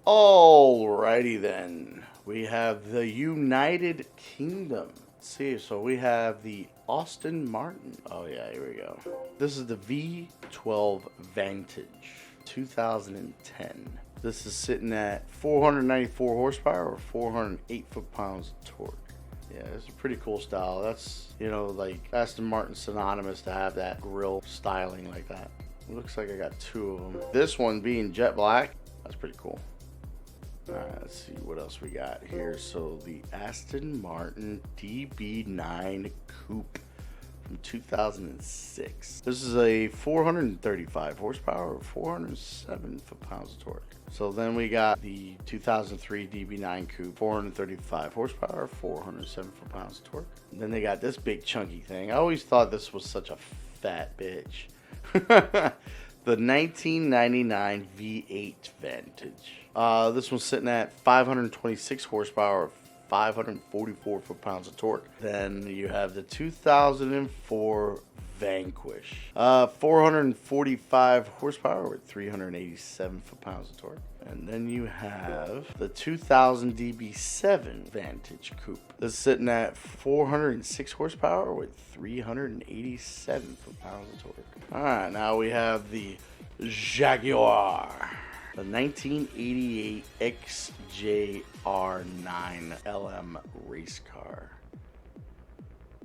Alrighty then, we have the United Kingdom. Let's see, so we have the Aston Martin. Oh yeah, here we go. This is the V12 Vantage 2010. This is sitting at 494 horsepower or 408 foot-pounds of torque. Yeah, it's a pretty cool style. That's, you know, like Aston Martin synonymous to have that grille styling like that. It looks like I got two of them. This one being jet black, that's pretty cool. Alright, let's see what else we got here. So the Aston Martin DB9 Coupe from 2006. This is a 435 horsepower, 407 foot-pounds of torque. So then we got the 2003 DB9 Coupe, 435 horsepower, 407 foot-pounds of torque. And then they got this big chunky thing. I always thought this was such a fat bitch. The 1999 V8 Vantage. This one's sitting at 526 horsepower, 544 foot-pounds of torque. Then you have the 2004 Vanquish. 445 horsepower with 387 foot-pounds of torque. And then you have the 2000 DB7 Vantage Coupe. This is sitting at 406 horsepower with 387 foot-pounds of torque. Alright, now we have the Jaguar. The 1988 XJR9 LM race car.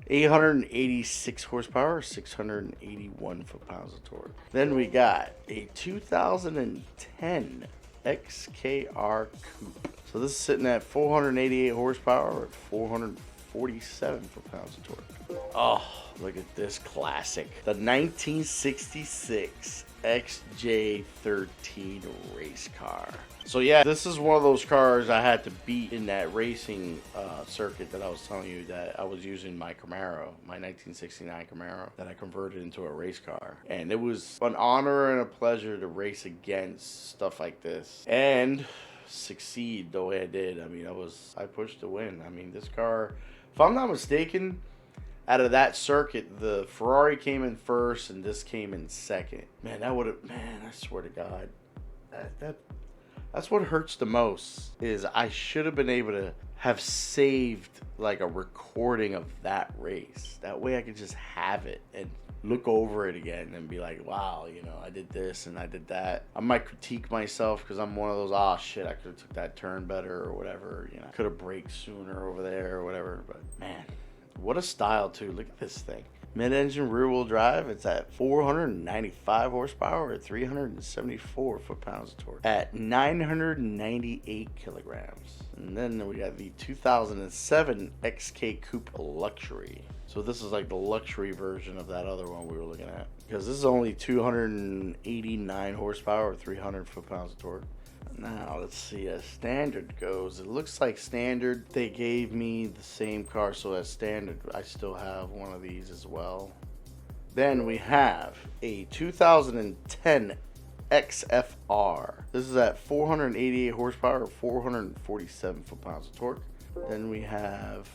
886 horsepower, 681 foot-pounds of torque. Then we got a 2010 XKR Coupe. So this is sitting at 488 horsepower at 447 foot-pounds of torque. Oh, look at this classic. The 1966 XJ13 race car. So yeah, this is one of those cars I had to beat in that racing circuit that I was telling you that I was using my Camaro, my 1969 Camaro that I converted into a race car. And it was an honor and a pleasure to race against stuff like this and succeed the way I did. I mean, I pushed to win. I mean, this car, if I'm not mistaken, out of that circuit, the Ferrari came in first and this came in second. Man, that would have, man, I swear to God, that's what hurts the most, is I should have been able to have saved like a recording of that race. That way I could just have it and look over it again and be like, wow, you know, I did this and I did that. I might critique myself because I'm one of those, oh shit, I could have took that turn better or whatever, you know, could have braked sooner over there or whatever. But man, what a style too. Look at this thing. Mid-engine rear-wheel drive. It's at 495 horsepower at 374 foot-pounds of torque at 998 kilograms. And then we got the 2007 XK Coupe Luxury. So this is like the luxury version of that other one we were looking at, because this is only 289 horsepower, 300 foot-pounds of torque. Now let's see, as standard goes, it looks like standard they gave me the same car, so as standard I still have one of these as well. Then we have a 2010 XFR. This is at 488 horsepower, 447 foot-pounds of torque. Then we have,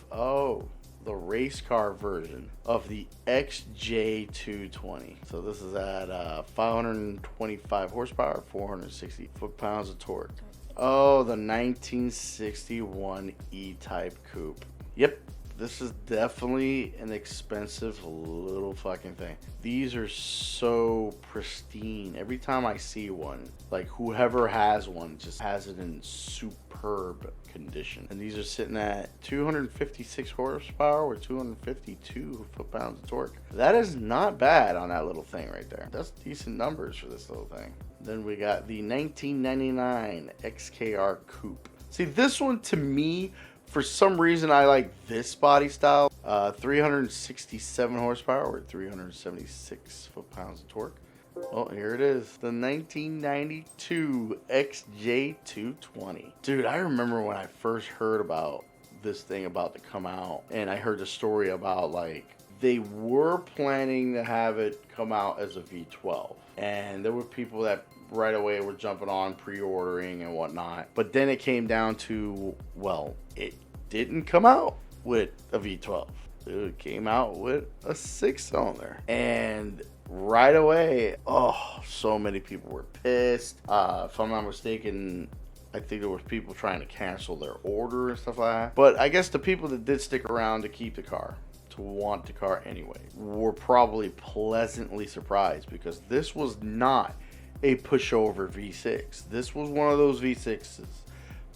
the race car version of the XJ220. So this is at 525 horsepower, 460 foot-pounds of torque. Oh, the 1961 E-Type Coupe. Yep, this is definitely an expensive little fucking thing. These are so pristine. Every time I see one, like whoever has one just has it in superb condition. And these are sitting at 256 horsepower with 252 foot-pounds of torque. That is not bad on that little thing right there. That's decent numbers for this little thing. Then we got the 1999 XKR Coupe. See, this one to me, for some reason, I like this body style. 367 horsepower with 376 foot-pounds of torque. Well, here it is. The 1992 XJ220. Dude, I remember when I first heard about this thing about to come out, and I heard the story about, like, they were planning to have it come out as a V12. And there were people that right away were jumping on pre-ordering and whatnot. But then it came down to, well, it didn't come out with a V12. It came out with a 6-cylinder. And right away, oh, so many people were pissed. If I'm not mistaken, I think there was people trying to cancel their order and stuff like that. But I guess the people that did stick around to keep the car, to want the car anyway, were probably pleasantly surprised, because this was not a pushover V6. This was one of those V6s.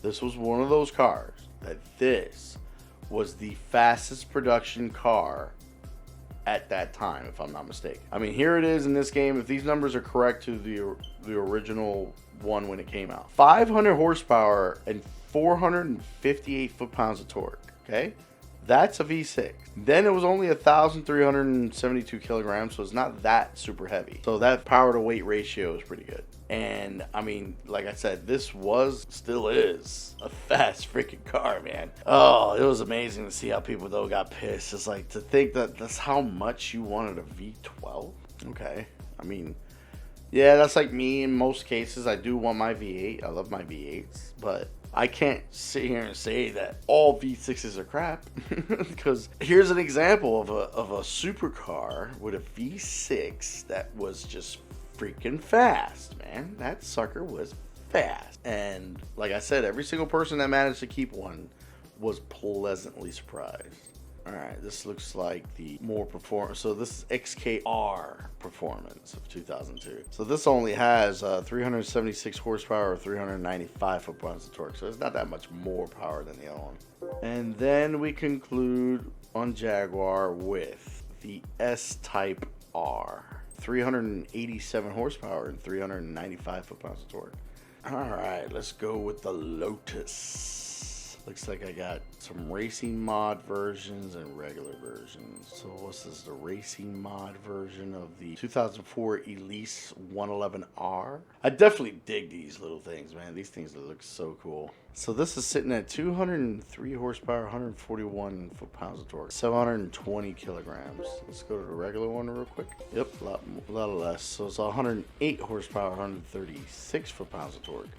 This was one of those cars that this was the fastest production car at that time, if I'm not mistaken. I mean, here it is in this game. If these numbers are correct to the original one when it came out, 500 horsepower and 458 foot-pounds of torque. Okay, that's a V6. Then it was only 1,372 kilograms, so it's not that super heavy. So that power to weight ratio is pretty good. And I mean, like I said, this still is a fast freaking car, man. Oh, it was amazing to see how people though got pissed. It's like, to think that that's how much you wanted a V12. Okay, I mean, yeah, that's like me in most cases. I do want my V8. I love my V8s, but I can't sit here and say that all V6s are crap. Because here's an example of a supercar with a V6 that was just freaking fast, man. That sucker was fast. And like I said, every single person that managed to keep one was pleasantly surprised. All right, this looks like the more performance. So this is XKR performance of 2002. So this only has 376 horsepower or 395 foot-pounds of torque. So it's not that much more power than the other one. And then we conclude on Jaguar with the S-Type R. 387 horsepower and 395 foot-pounds of torque. All right, let's go with the Lotus. Looks like I got some racing mod versions and regular versions. So what's this? The racing mod version of the 2004 Elise 111R. I definitely dig these little things, man. These things look so cool. So this is sitting at 203 horsepower, 141 foot-pounds of torque, 720 kilograms. Let's go to the regular one real quick. Yep, a lot less. So it's 108 horsepower, 136 foot-pounds of torque.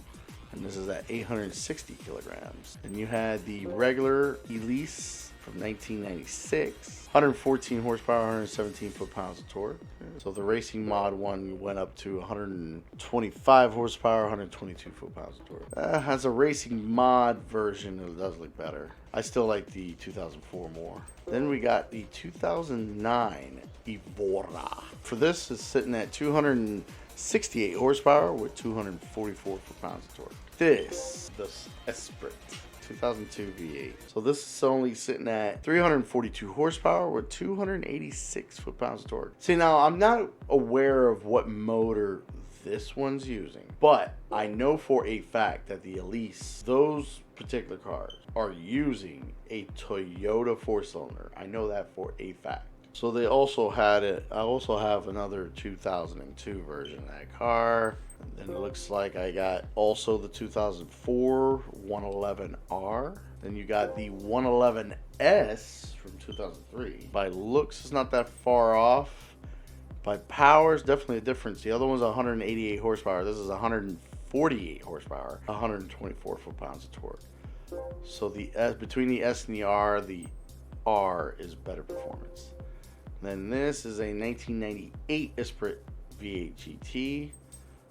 And this is at 860 kilograms. And you had the regular Elise from 1996, 114 horsepower, 117 foot-pounds of torque. So the racing mod one went up to 125 horsepower, 122 foot-pounds of torque. As a racing mod version, it does look better. I still like the 2004 more. Then we got the 2009 Evora. For this, it's sitting at 268 horsepower with 244 foot-pounds of torque. This Esprit 2002 V8. So this is only sitting at 342 horsepower with 286 foot-pounds of torque. See, now I'm not aware of what motor this one's using, but I know for a fact that the Elise, those particular cars, are using a Toyota 4-cylinder. I know that for a fact. So they also had it. I also have another 2002 version of that car. And then it looks like I got also the 2004 111R. Then you got the 111S from 2003. By looks, it's not that far off. By power, it's definitely a difference. The other one's 188 horsepower. This is 148 horsepower, 124 foot-pounds of torque. So the S, between the S and the R is better performance. Then this is a 1998 Esprit V8 GT.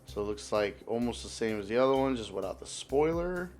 So it looks like almost the same as the other one, just without the spoiler.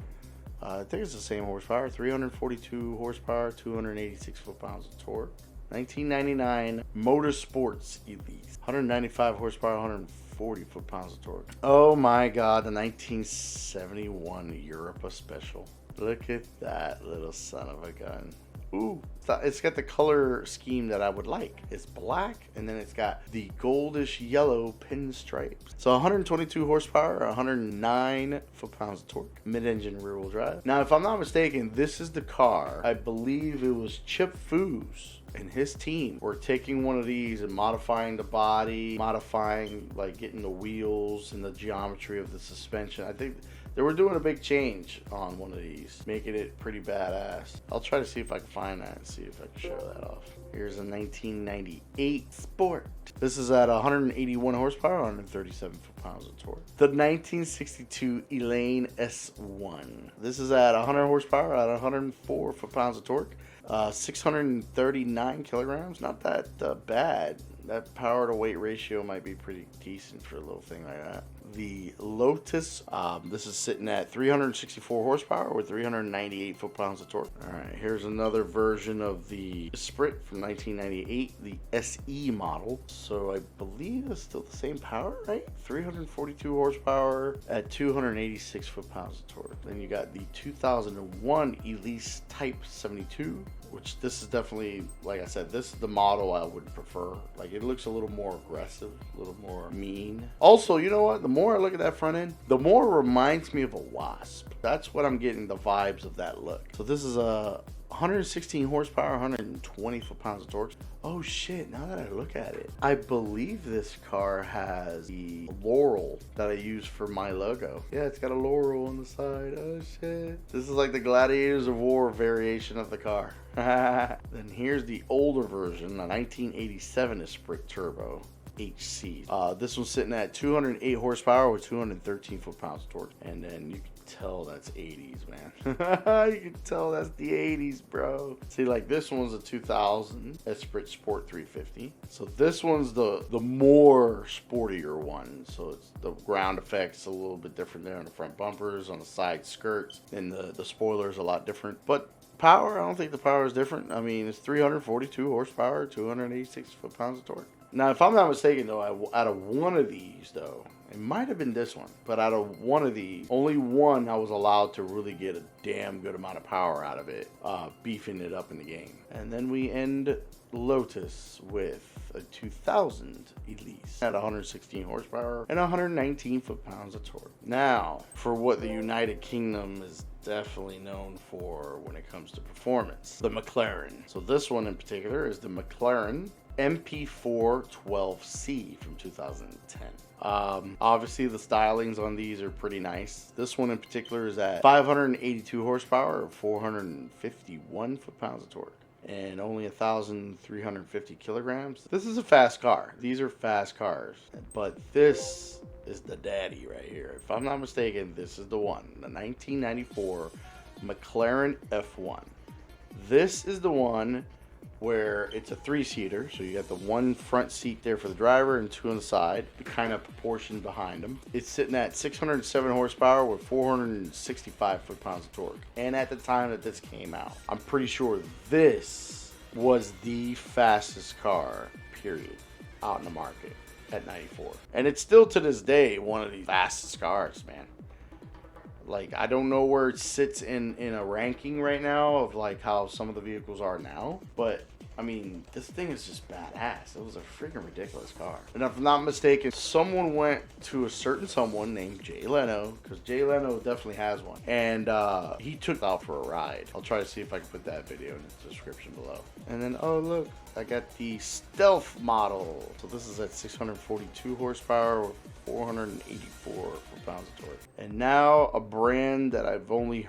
I think it's the same horsepower, 342 horsepower, 286 foot-pounds of torque. 1999 Motorsports Elise, 195 horsepower, 140 foot-pounds of torque. Oh my God, the 1971 Europa Special. Look at that little son of a gun. Ooh, it's got the color scheme that I would like. It's black, and then it's got the goldish yellow pinstripes. So 122 horsepower, 109 foot-pounds of torque, mid-engine rear-wheel drive. Now, if I'm not mistaken, this is the car. I believe it was Chip Foose and his team were taking one of these and modifying the body, like getting the wheels and the geometry of the suspension. I think they were doing a big change on one of these, making it pretty badass. I'll try to see if I can find that and see if I can show that off. Here's a 1998 Sport. This is at 181 horsepower, 137 foot-pounds of torque. The 1962 Elaine S1. This is at 100 horsepower, at 104 foot-pounds of torque. 639 kilograms. Not that bad. That power to weight ratio might be pretty decent for a little thing like that. the Lotus. This is sitting at 364 horsepower with 398 foot-pounds of torque. All right, here's another version of the Esprit from 1998, the SE model. So I believe it's still the same power, right? 342 horsepower at 286 foot-pounds of torque. Then you got the 2001 Elise Type 72, which this is definitely, like I said, this is the model I would prefer. Like, it looks a little more aggressive, a little more mean. Also, you know what? The more I look at that front end, the more it reminds me of a Wasp. That's what I'm getting the vibes of that look. So this is a 116 horsepower, 120 foot-pounds of torque. Oh shit, now that I look at it, I believe this car has the laurel that I use for my logo. Yeah, it's got a laurel on the side. Oh shit. This is like the Gladiators of War variation of the car. Then here's the older version, the 1987 Esprit Turbo HC. This one's sitting at 208 horsepower with 213 foot-pounds of torque. And then you can tell that's 80s, man. You can tell that's the 80s, bro. See, like, this one's a 2000 Esprit Sport 350. So this one's the more sportier one. So it's the ground effects a little bit different there on the front bumpers, on the side skirts, and the spoiler's a lot different. But power, I don't think the power is different. I mean, it's 342 horsepower, 286 foot-pounds of torque. Now, if I'm not mistaken, though, out of one of these, though, it might have been this one, but out of one of these, only one I was allowed to really get a damn good amount of power out of it, beefing it up in the game. And then we end Lotus with a 2000 Elise at 116 horsepower and 119 foot-pounds of torque. Now, for what the United Kingdom is definitely known for when it comes to performance, the McLaren. So this one in particular is the McLaren MP4 12C from 2010. Obviously the stylings on these are pretty nice. This one in particular is at 582 horsepower or 451 foot-pounds of torque and only 1,350 kilograms. This is a fast car. These are fast cars, but this is the daddy right here. If I'm not mistaken, this is the one, the 1994 McLaren F1. This is the one where it's a three-seater, so you got the one front seat there for the driver and two on the side, kind of proportioned behind them. It's sitting at 607 horsepower with 465 foot-pounds of torque. And at the time that this came out, I'm pretty sure this was the fastest car, period, out in the market at 94. And it's still to this day one of the fastest cars, man. Like, I don't know where it sits in a ranking right now of like how some of the vehicles are now, but I mean, this thing is just badass. It was a freaking ridiculous car. And if I'm not mistaken, someone went to a certain someone named Jay Leno, because Jay Leno definitely has one, and he took out for a ride. I'll try to see if I can put that video in the description below. And then, oh look, I got the Stealth model. So this is at 642 horsepower with 484 foot-pounds of torque. And now a brand that I've only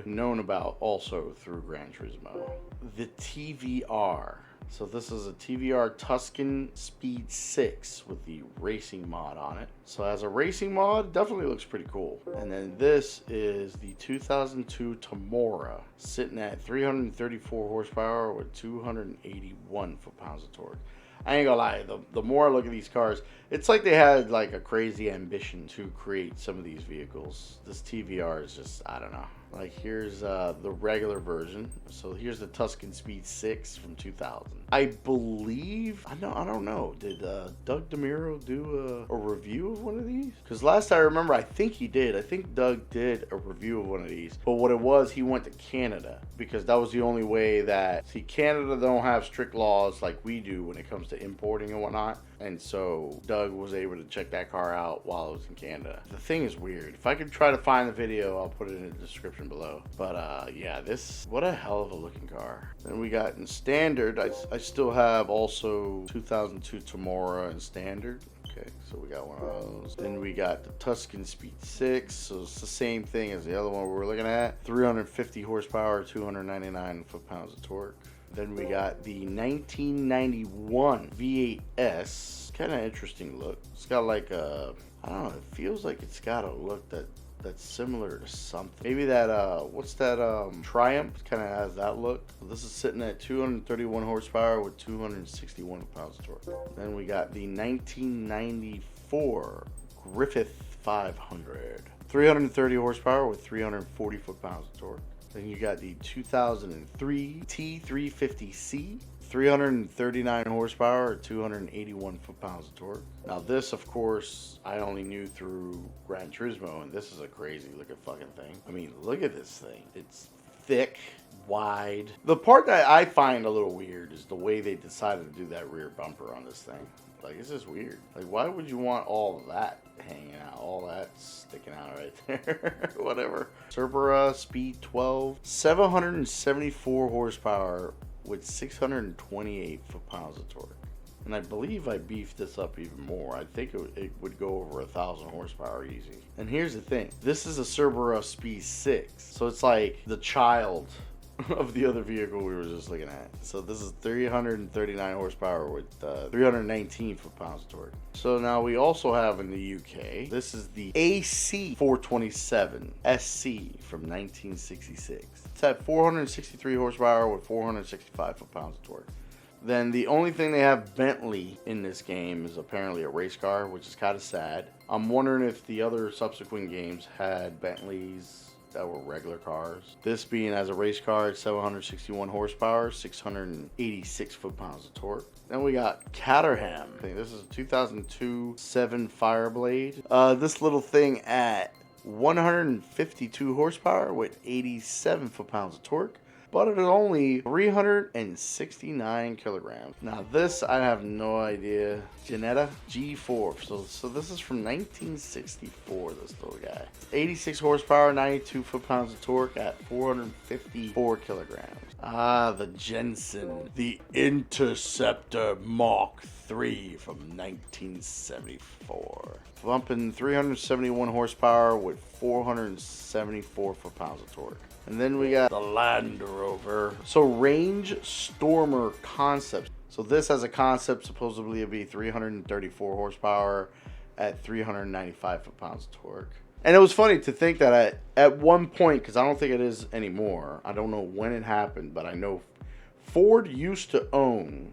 known about also through Gran Turismo, the TVR. So this is a TVR Tuscan Speed 6 with the racing mod on it. So as a racing mod, definitely looks pretty cool. And then this is the 2002 DeMuro, sitting at 334 horsepower with 281 foot-pounds of torque. I ain't gonna lie, the more I look at these cars, it's like they had like a crazy ambition to create some of these vehicles. This TVR is just, I don't know. Like, here's the regular version. So here's the Tuscan Speed 6 from 2000. I believe, I don't know, did Doug DeMuro do a review of one of these? Because last I remember, I think he did. I think Doug did a review of one of these. But what it was, he went to Canada, because that was the only way that, see, Canada don't have strict laws like we do when it comes to importing and whatnot. And so Doug was able to check that car out while it was in Canada. The thing is weird. If I could try to find the video, I'll put it in the description below. But yeah, what a hell of a looking car. Then we got in standard, I still have also 2002 DeMuro in standard. Okay, so we got one of those. Then we got the Tuscan Speed 6. So it's the same thing as the other one we were looking at. 350 horsepower, 299 foot-pounds of torque. Then we got the 1991 V8S. Kind of interesting look. It's got like a, I don't know, it feels like it's got a look that's similar to something. Maybe that, what's that, Triumph kind of has that look. So this is sitting at 231 horsepower with 261 pounds of torque. Then we got the 1994 Griffith 500. 330 horsepower with 340 foot-pounds of torque. Then you got the 2003 T350C. 339 horsepower or 281 foot-pounds of torque. Now this, of course, I only knew through Gran Turismo, and this is a crazy looking fucking thing. I mean, look at this thing. It's thick, wide. The part that I find a little weird is the way they decided to do that rear bumper on this thing. Like, it's just weird. Like, why would you want all of that hanging out? All that sticking out right there. Whatever. Cerberus Speed 12. 774 horsepower with 628 foot-pounds of torque. And I believe I beefed this up even more. I think it would go over 1,000 horsepower easy. And here's the thing. This is a Cerberus Speed 6. So it's like the child of the other vehicle we were just looking at. So this is 339 horsepower with 319 foot-pounds of torque. So now we also have in the UK, this is the AC 427 SC from 1966. It's at 463 horsepower with 465 foot-pounds of torque. Then the only thing they have Bentley in this game is apparently a race car, which is kind of sad. I'm wondering if the other subsequent games had Bentleys that were regular cars. This being as a race car, it's 761 horsepower, 686 foot-pounds of torque. Then we got Caterham. This is a 2002 7 Fireblade. This little thing at 152 horsepower with 87 foot-pounds of torque, but it is only 369 kilograms. Now this, I have no idea. Ginetta G4. So this is from 1964, this little guy. 86 horsepower, 92 foot-pounds of torque at 454 kilograms. Ah, the Jensen. The Interceptor Mark III from 1974. Bumping 371 horsepower with 474 foot-pounds of torque. And then we got the Land Rover. So Range Stormer Concept. So this as a concept supposedly it'd be 334 horsepower at 395 foot-pounds of torque. And it was funny to think that at one point, because I don't think it is anymore, I don't know when it happened, but I know Ford used to own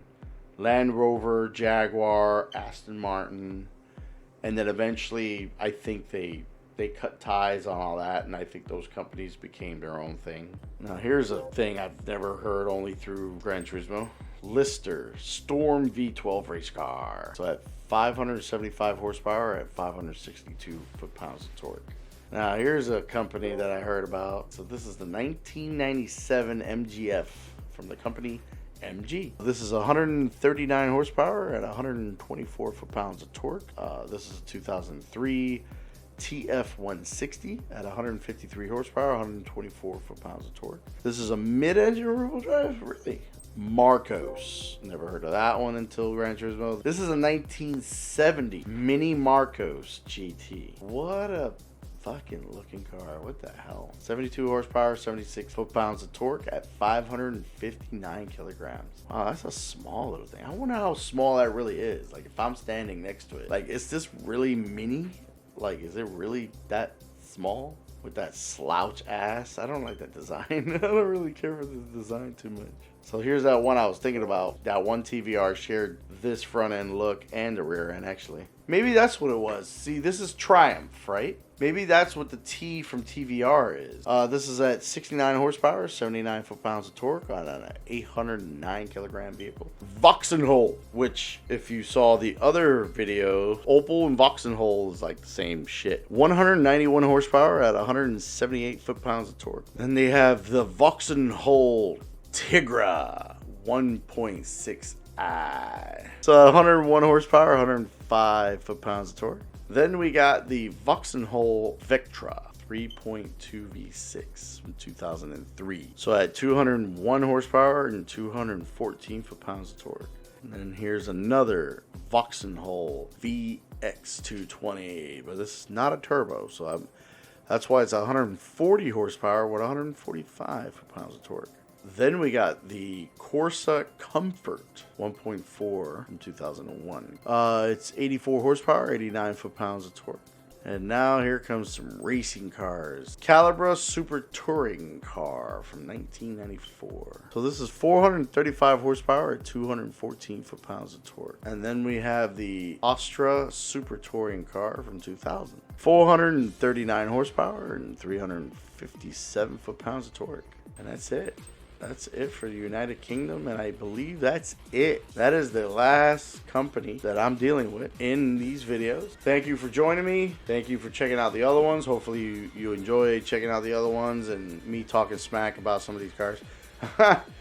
Land Rover, Jaguar, Aston Martin, and then eventually I think they cut ties on all that, and I think those companies became their own thing. Now here's a thing I've never heard, only through Gran Turismo. Lister Storm V12 race car. So at 575 horsepower at 562 foot-pounds of torque. Now here's a company that I heard about. So this is the 1997 MGF from the company MG. This is 139 horsepower at 124 foot-pounds of torque. This is a 2003 TF160 at 153 horsepower, 124 foot-pounds of torque. This is a mid-engine rear-wheel drive, really. Marcos, never heard of that one until Gran Turismo. This is a 1970 Mini Marcos GT. What a fucking looking car. What the hell? 72 horsepower, 76 foot-pounds of torque at 559 kilograms. Wow, that's a small little thing. I wonder how small that really is. Like, if I'm standing next to it, like, is this really mini? Like, is it really that small with that slouch ass? I don't like that design. I don't really care for the design too much. So here's that one I was thinking about. That one TVR shared this front end look and the rear end, actually. Maybe that's what it was. See, this is Triumph, right? Maybe that's what the T from TVR is. This is at 69 horsepower, 79 foot-pounds of torque on an 809 kilogram vehicle. Vauxhall, which if you saw the other video, Opel and Vauxhall is like the same shit. 191 horsepower at 178 foot-pounds of torque. Then they have the Vauxhall Tigra 1.6i. So 101 horsepower, 105 foot-pounds of torque. Then we got the Vauxhall Vectra 3.2 V6 from 2003. So at 201 horsepower and 214 foot-pounds of torque. And then here's another Vauxhall VX220, but this is not a turbo, so that's why it's 140 horsepower with 145 foot-pounds of torque. Then we got the Corsa Comfort 1.4 from 2001. It's 84 horsepower, 89 foot-pounds of torque. And now here comes some racing cars. Calibra Super Touring car from 1994. So this is 435 horsepower at 214 foot-pounds of torque. And then we have the Astra Super Touring car from 2000. 439 horsepower and 357 foot-pounds of torque. And that's it. That's it for the United Kingdom, and I believe that's it. That is the last company that I'm dealing with in these videos. Thank you for joining me. Thank you for checking out the other ones. Hopefully you enjoyed checking out the other ones and me talking smack about some of these cars.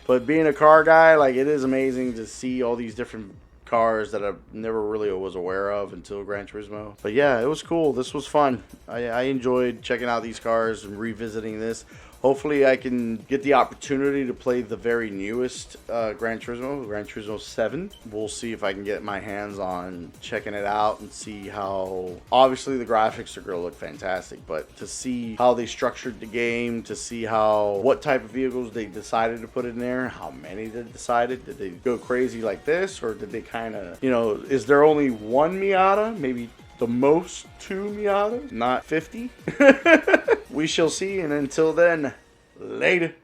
But being a car guy, like, it is amazing to see all these different cars that I never really was aware of until Gran Turismo. But yeah, it was cool. This was fun. I enjoyed checking out these cars and revisiting this. Hopefully I can get the opportunity to play the very newest Gran Turismo 7. We'll see if I can get my hands on checking it out and see how, obviously the graphics are going to look fantastic, but to see how they structured the game, to see what type of vehicles they decided to put in there, how many they decided. Did they go crazy like this, or did they kind of, you know, is there only one Miata? Maybe the most 2 Miatas, not 50? We shall see, and until then, later.